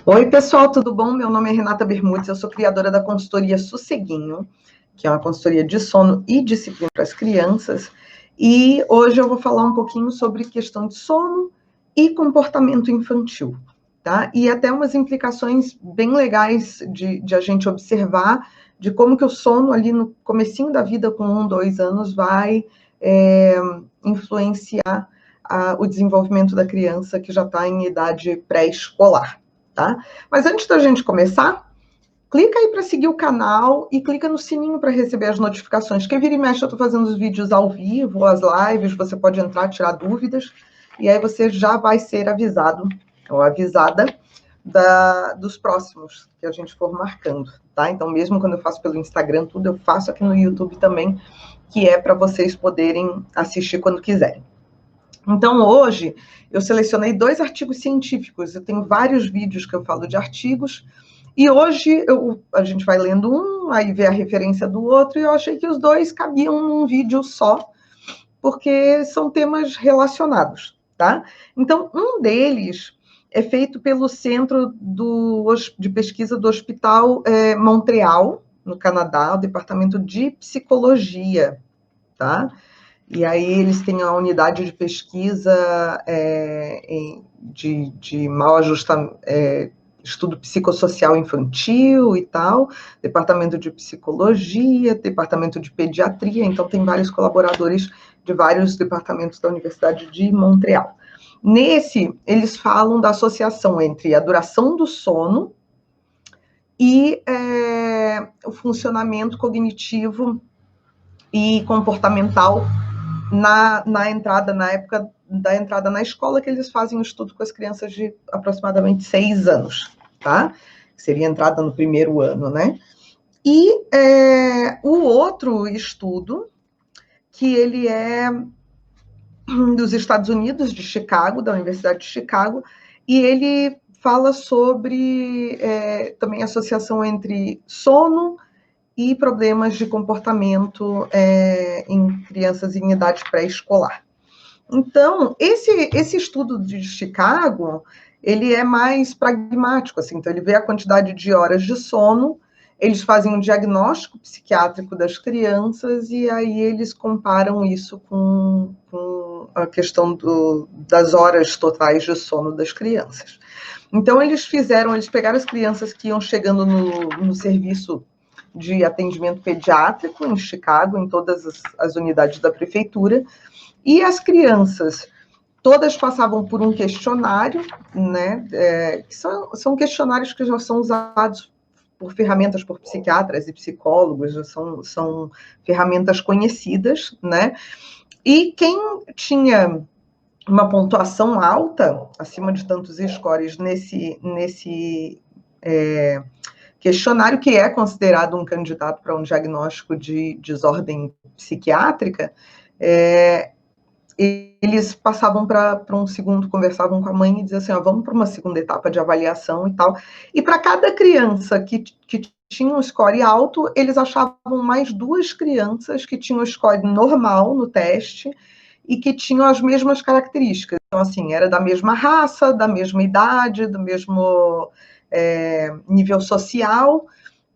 Oi, pessoal, tudo bom? Meu nome é Renata Bermudes, eu sou criadora da consultoria Sosseguinho, que é uma consultoria de sono e disciplina para as crianças, e hoje eu vou falar um pouquinho sobre questão de sono e comportamento infantil, tá? E até umas implicações bem legais de a gente observar de como que o sono ali no comecinho da vida, com 2 anos, vai influenciar o desenvolvimento da criança que já está em idade pré-escolar. Tá? Mas antes da gente começar, clica aí para seguir o canal e clica no sininho para receber as notificações. Quem vira e mexe, eu estou fazendo os vídeos ao vivo, as lives, você pode entrar, tirar dúvidas, e aí você já vai ser avisado ou avisada dos próximos que a gente for marcando, tá? Então, mesmo quando eu faço pelo Instagram, tudo eu faço aqui no YouTube também, que é para vocês poderem assistir quando quiserem. Então, hoje, eu selecionei 2 artigos científicos. Eu tenho vários vídeos que eu falo de artigos, e hoje a gente vai lendo um, aí vê a referência do outro, e eu achei que os 2 cabiam num vídeo só, porque são temas relacionados, tá? Então, um deles é feito pelo Centro de Pesquisa do Hospital Montreal, no Canadá, o Departamento de Psicologia, tá? E aí eles têm a unidade de pesquisa de mau ajustamento, estudo psicossocial infantil e tal, departamento de psicologia, departamento de pediatria, então tem vários colaboradores de vários departamentos da Universidade de Montreal. Nesse, eles falam da associação entre a duração do sono e o funcionamento cognitivo e comportamental na entrada, na época da entrada na escola, que eles fazem um estudo com as crianças de aproximadamente 6 anos, tá? Seria a entrada no primeiro ano, né? E o outro estudo, que ele é dos Estados Unidos, de Chicago, da Universidade de Chicago, e ele fala sobre também a associação entre sono e problemas de comportamento em crianças em idade pré-escolar. Então, esse estudo de Chicago, ele é mais pragmático, assim, então ele vê a quantidade de horas de sono, eles fazem um diagnóstico psiquiátrico das crianças e aí eles comparam isso com a questão das horas totais de sono das crianças. Então, eles pegaram as crianças que iam chegando no serviço de atendimento pediátrico em Chicago, em todas as unidades da prefeitura, e as crianças todas passavam por um questionário, né? Que são questionários que já são usados por ferramentas por psiquiatras e psicólogos, já são ferramentas conhecidas, né? E quem tinha uma pontuação alta, acima de tantos scores nesse questionário, que é considerado um candidato para um diagnóstico de desordem psiquiátrica, eles passavam para um segundo, conversavam com a mãe e diziam assim, vamos para uma segunda etapa de avaliação e tal. E para cada criança que tinha um score alto, eles achavam mais 2 crianças que tinham um score normal no teste e que tinham as mesmas características. Então, assim, era da mesma raça, da mesma idade, do mesmo nível social,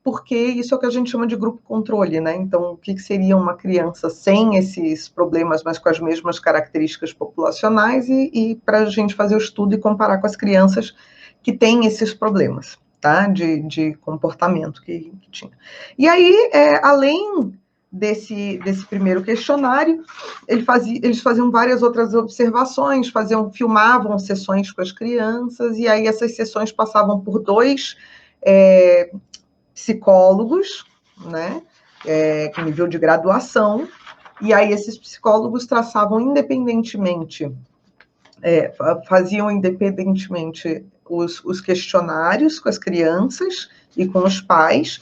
porque isso é o que a gente chama de grupo controle, né? Então, o que seria uma criança sem esses problemas, mas com as mesmas características populacionais, e para a gente fazer o estudo e comparar com as crianças que têm esses problemas, tá? De comportamento que tinha. E aí, além desse primeiro questionário, eles faziam várias outras observações, filmavam sessões com as crianças, e aí essas sessões passavam por 2 psicólogos, né, com nível de graduação, e aí esses psicólogos traçavam independentemente, faziam independentemente os questionários com as crianças e com os pais,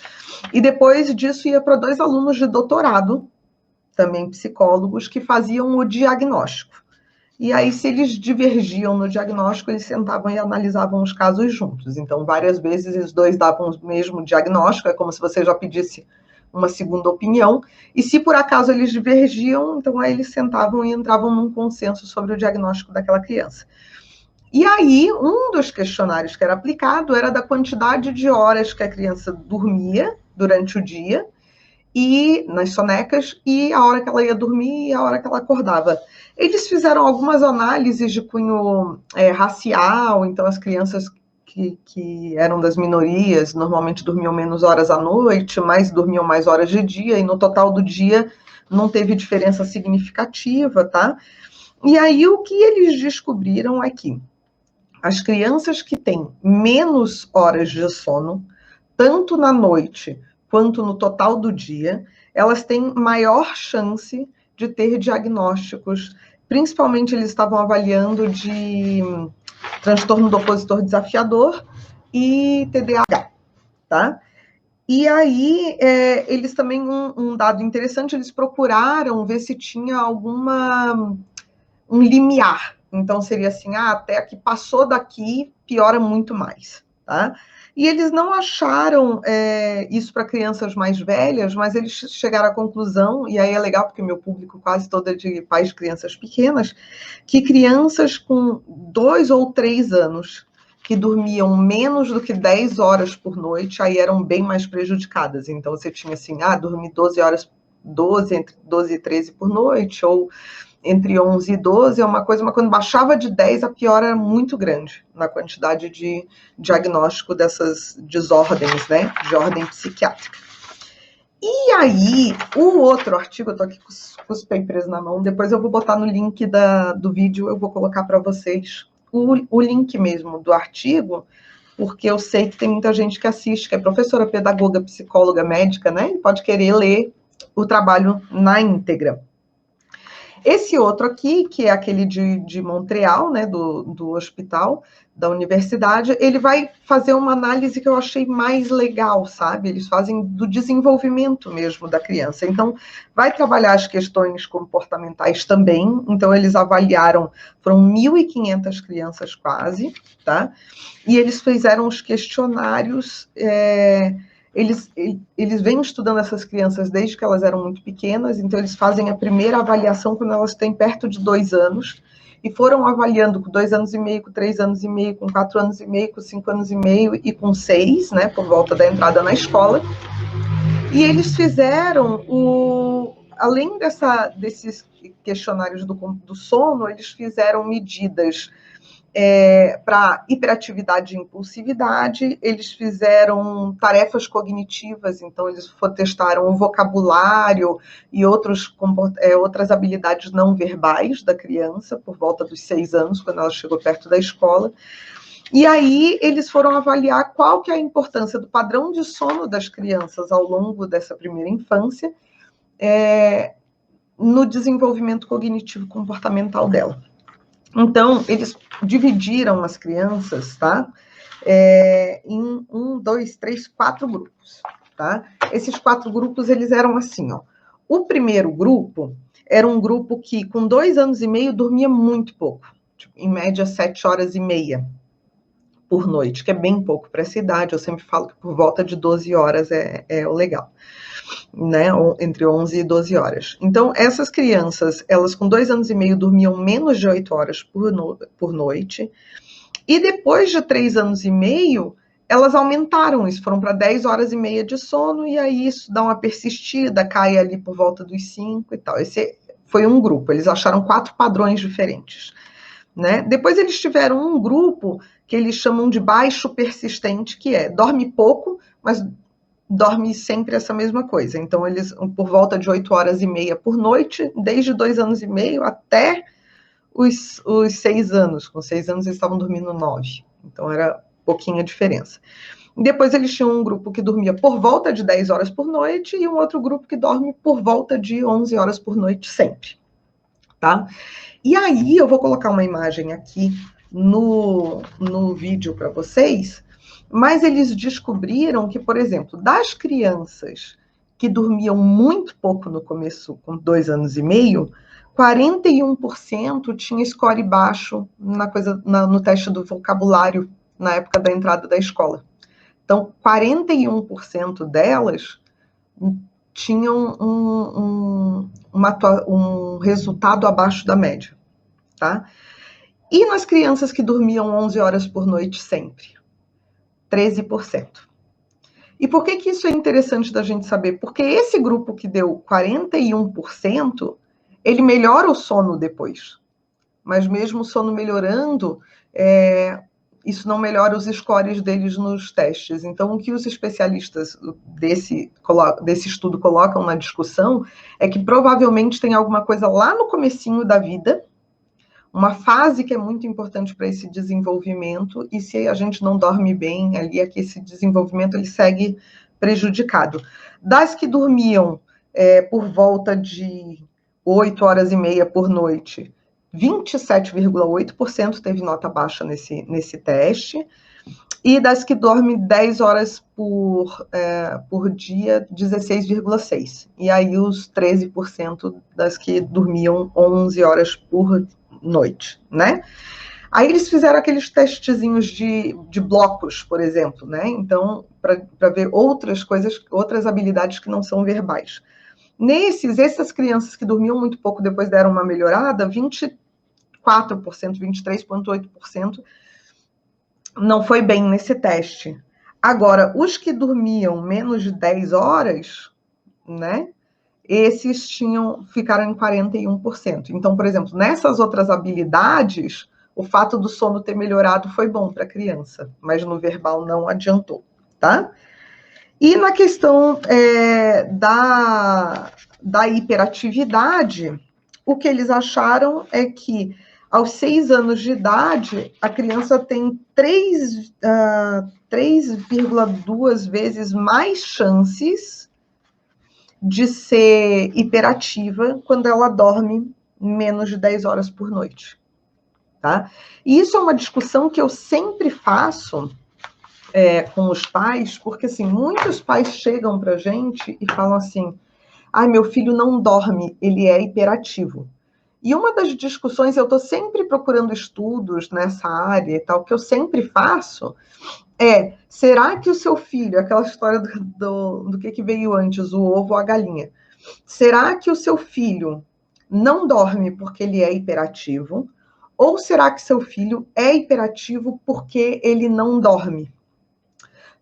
e depois disso ia para 2 alunos de doutorado, também psicólogos, que faziam o diagnóstico. E aí, se eles divergiam no diagnóstico, eles sentavam e analisavam os casos juntos. Então, várias vezes, os 2 davam o mesmo diagnóstico, é como se você já pedisse uma segunda opinião, e se por acaso eles divergiam, então aí eles sentavam e entravam num consenso sobre o diagnóstico daquela criança. E aí, um dos questionários que era aplicado era da quantidade de horas que a criança dormia durante o dia, e nas sonecas, e a hora que ela ia dormir e a hora que ela acordava. Eles fizeram algumas análises de cunho racial, então as crianças que eram das minorias normalmente dormiam menos horas à noite, mas dormiam mais horas de dia, e no total do dia não teve diferença significativa, tá? E aí o que eles descobriram é que as crianças que têm menos horas de sono, tanto na noite quanto no total do dia, elas têm maior chance de ter diagnósticos. Principalmente eles estavam avaliando de transtorno do opositor desafiador e TDAH, tá? E aí, eles também, um dado interessante, eles procuraram ver se tinha um limiar. Então, seria assim, até que passou daqui, piora muito mais, tá? E eles não acharam isso para crianças mais velhas, mas eles chegaram à conclusão, e aí é legal, porque meu público quase todo é de pais de crianças pequenas, que crianças com 2 ou 3 anos que dormiam menos do que 10 horas por noite, aí eram bem mais prejudicadas. Então, você tinha assim, dormir 12 horas, entre 12 e 13 por noite, ou entre 11 e 12 é uma coisa, mas quando baixava de 10, a piora era muito grande na quantidade de diagnóstico dessas desordens, né, de ordem psiquiátrica. E aí, o outro artigo, eu tô aqui com os papers na mão, depois eu vou botar no link do vídeo, eu vou colocar para vocês o link mesmo do artigo, porque eu sei que tem muita gente que assiste, que é professora, pedagoga, psicóloga, médica, né, e pode querer ler o trabalho na íntegra. Esse outro aqui, que é aquele de Montreal, né, do hospital, da universidade, ele vai fazer uma análise que eu achei mais legal, sabe? Eles fazem do desenvolvimento mesmo da criança. Então, vai trabalhar as questões comportamentais também. Então, eles avaliaram, foram 1.500 crianças quase, tá? E eles fizeram os questionários... Eles vêm estudando essas crianças desde que elas eram muito pequenas, então eles fazem a primeira avaliação quando elas têm perto de 2 anos, e foram avaliando com 2 anos e meio, com 3 anos e meio, com 4 anos e meio, com 5 anos e meio e com 6, né, por volta da entrada na escola. E eles fizeram, além desses questionários do sono, eles fizeram medidas para hiperatividade e impulsividade, eles fizeram tarefas cognitivas, então eles testaram o vocabulário e outras habilidades não verbais da criança, por volta dos 6 anos, quando ela chegou perto da escola. E aí eles foram avaliar qual que é a importância do padrão de sono das crianças ao longo dessa primeira infância, no desenvolvimento cognitivo comportamental dela. Então, eles dividiram as crianças, tá? Em 1, 2, 3, 4 grupos, tá? Esses 4 grupos, eles eram assim, ó. O primeiro grupo era um grupo que, com 2 anos e meio, dormia muito pouco. Tipo, em média, 7 horas e meia por noite, que é bem pouco para essa idade. Eu sempre falo que por volta de 12 horas é o legal, né? Entre 11 e 12 horas. Então, essas crianças, elas com 2 anos e meio dormiam menos de 8 horas por noite, e depois de 3 anos e meio, elas aumentaram isso, foram para 10 horas e meia de sono, e aí isso dá uma persistida, cai ali por volta dos 5 e tal. Esse foi um grupo, eles acharam 4 padrões diferentes, né? Depois eles tiveram um grupo que eles chamam de baixo persistente, que dorme pouco, mas dorme sempre essa mesma coisa. Então, eles, por volta de 8 horas e meia por noite, desde 2 anos e meio até os 6 anos. Com 6 anos, eles estavam dormindo 9. Então, era pouquinha diferença. Depois, eles tinham um grupo que dormia por volta de 10 horas por noite e um outro grupo que dorme por volta de 11 horas por noite sempre, tá? E aí, eu vou colocar uma imagem aqui no vídeo para vocês, mas eles descobriram que, por exemplo, das crianças que dormiam muito pouco no começo, com 2 anos e meio, 41% tinha score baixo no teste do vocabulário na época da entrada da escola. Então, 41% delas tinham um resultado abaixo da média, tá? E nas crianças que dormiam 11 horas por noite sempre? 13%. E por que isso é interessante da gente saber? Porque esse grupo que deu 41%, ele melhora o sono depois. Mas mesmo o sono melhorando, isso não melhora os scores deles nos testes. Então, o que os especialistas desse estudo colocam na discussão é que provavelmente tem alguma coisa lá no comecinho da vida, uma fase que é muito importante para esse desenvolvimento, e se a gente não dorme bem ali, é que esse desenvolvimento ele segue prejudicado. Das que dormiam por volta de 8 horas e meia por noite, 27,8% teve nota baixa nesse teste, e das que dormem 10 horas por dia, 16,6%. E aí os 13% das que dormiam 11 horas por noite, né? Aí eles fizeram aqueles testezinhos de blocos, por exemplo, né? Então, para ver outras coisas, outras habilidades que não são verbais. Essas crianças que dormiam muito pouco depois deram uma melhorada, 24%, 23,8% não foi bem nesse teste. Agora, os que dormiam menos de 10 horas, né? Esses ficaram em 41%. Então, por exemplo, nessas outras habilidades, o fato do sono ter melhorado foi bom para a criança, mas no verbal não adiantou, tá? E na questão da hiperatividade, o que eles acharam é que aos 6 anos de idade, a criança tem 3,2 vezes mais chances de ser hiperativa quando ela dorme menos de 10 horas por noite. Tá? E isso é uma discussão que eu sempre faço com os pais, porque assim, muitos pais chegam para a gente e falam assim: ai, meu filho não dorme, ele é hiperativo. E uma das discussões, eu estou sempre procurando estudos nessa área e tal, que eu sempre faço, será que o seu filho, aquela história do que veio antes, o ovo ou a galinha, será que o seu filho não dorme porque ele é hiperativo? Ou será que seu filho é hiperativo porque ele não dorme?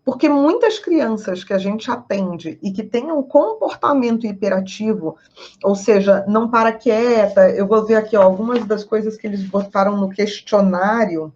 Porque muitas crianças que a gente atende e que têm um comportamento hiperativo, ou seja, não para quieta, eu vou ver aqui algumas das coisas que eles botaram no questionário,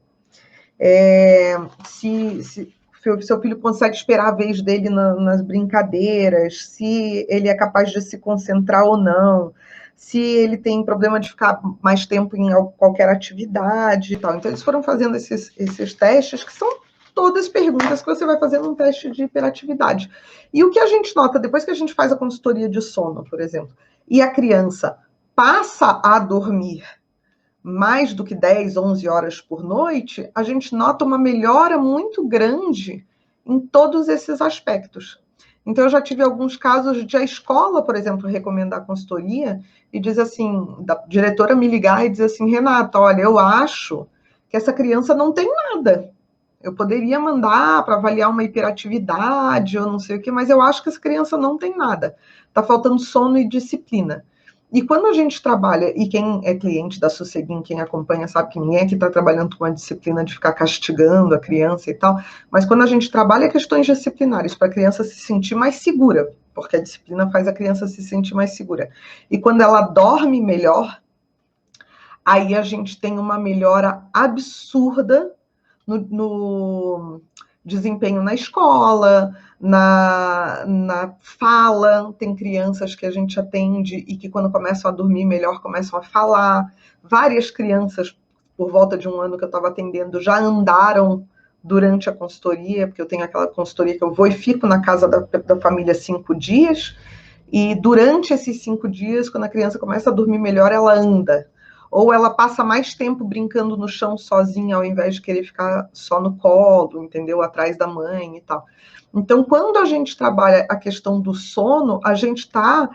se seu filho consegue esperar a vez dele nas brincadeiras, se ele é capaz de se concentrar ou não, se ele tem problema de ficar mais tempo em qualquer atividade e tal. Então, eles foram fazendo esses testes, que são todas perguntas que você vai fazer num teste de hiperatividade. E o que a gente nota, depois que a gente faz a consultoria de sono, por exemplo, e a criança passa a dormir mais do que 10, 11 horas por noite, a gente nota uma melhora muito grande em todos esses aspectos. Então, eu já tive alguns casos de a escola, por exemplo, recomendar a consultoria e diz assim, da diretora me ligar e dizer assim: Renata, olha, eu acho que essa criança não tem nada. Eu poderia mandar para avaliar uma hiperatividade ou não sei o que, mas eu acho que essa criança não tem nada. Está faltando sono e disciplina. E quando a gente trabalha, e quem é cliente da Sosseguin, quem acompanha, sabe que ninguém aqui está trabalhando com a disciplina de ficar castigando a criança e tal, mas quando a gente trabalha questões disciplinares para a criança se sentir mais segura, porque a disciplina faz a criança se sentir mais segura, e quando ela dorme melhor, aí a gente tem uma melhora absurda no desempenho na escola, na fala. Tem crianças que a gente atende e que quando começam a dormir melhor, começam a falar. Várias crianças, por volta de um ano que eu estava atendendo, já andaram durante a consultoria, porque eu tenho aquela consultoria que eu vou e fico na casa da família 5 dias, e durante esses 5 dias, quando a criança começa a dormir melhor, ela anda. Ou ela passa mais tempo brincando no chão sozinha, ao invés de querer ficar só no colo, entendeu? Atrás da mãe e tal. Então, quando a gente trabalha a questão do sono, a gente está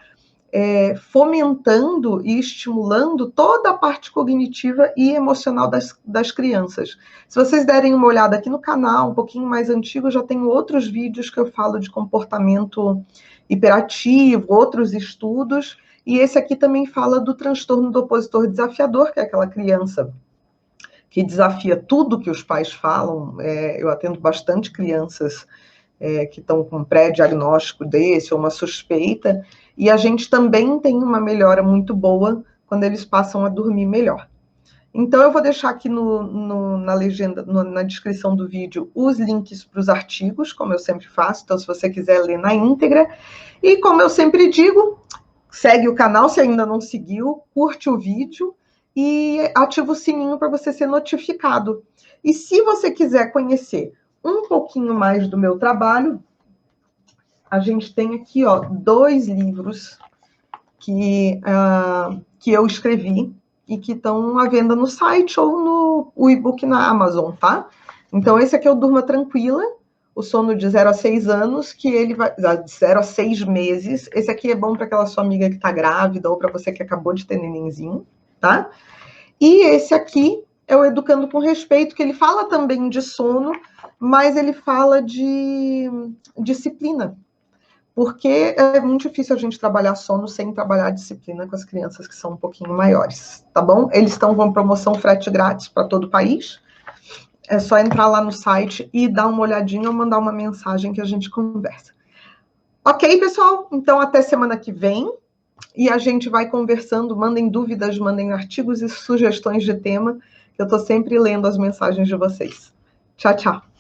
fomentando e estimulando toda a parte cognitiva e emocional das crianças. Se vocês derem uma olhada aqui no canal, um pouquinho mais antigo, já tenho outros vídeos que eu falo de comportamento hiperativo, outros estudos, e esse aqui também fala do transtorno do opositor desafiador, que é aquela criança que desafia tudo que os pais falam. Eu atendo bastante crianças que estão com pré-diagnóstico desse, ou uma suspeita, e a gente também tem uma melhora muito boa quando eles passam a dormir melhor. Então, eu vou deixar aqui na legenda, na descrição do vídeo, os links para os artigos, como eu sempre faço. Então, se você quiser ler na íntegra. E, como eu sempre digo, segue o canal se ainda não seguiu, curte o vídeo e ativa o sininho para você ser notificado. E se você quiser conhecer um pouquinho mais do meu trabalho, a gente tem aqui, ó, 2 livros que eu escrevi e que estão à venda no site ou no e-book na Amazon, tá? Então, esse aqui é o Durma Tranquila, o sono de 0 a 6 anos, que ele vai... de 0 a 6 meses. Esse aqui é bom para aquela sua amiga que está grávida ou para você que acabou de ter nenenzinho, tá? E esse aqui é o Educando com Respeito, que ele fala também de sono, mas ele fala de disciplina. Porque é muito difícil a gente trabalhar sono sem trabalhar disciplina com as crianças que são um pouquinho maiores, tá bom? Eles estão com promoção frete grátis para todo o país. É só entrar lá no site e dar uma olhadinha ou mandar uma mensagem que a gente conversa. Ok, pessoal? Então, até semana que vem. E a gente vai conversando. Mandem dúvidas, mandem artigos e sugestões de tema. Eu estou sempre lendo as mensagens de vocês. Tchau, tchau.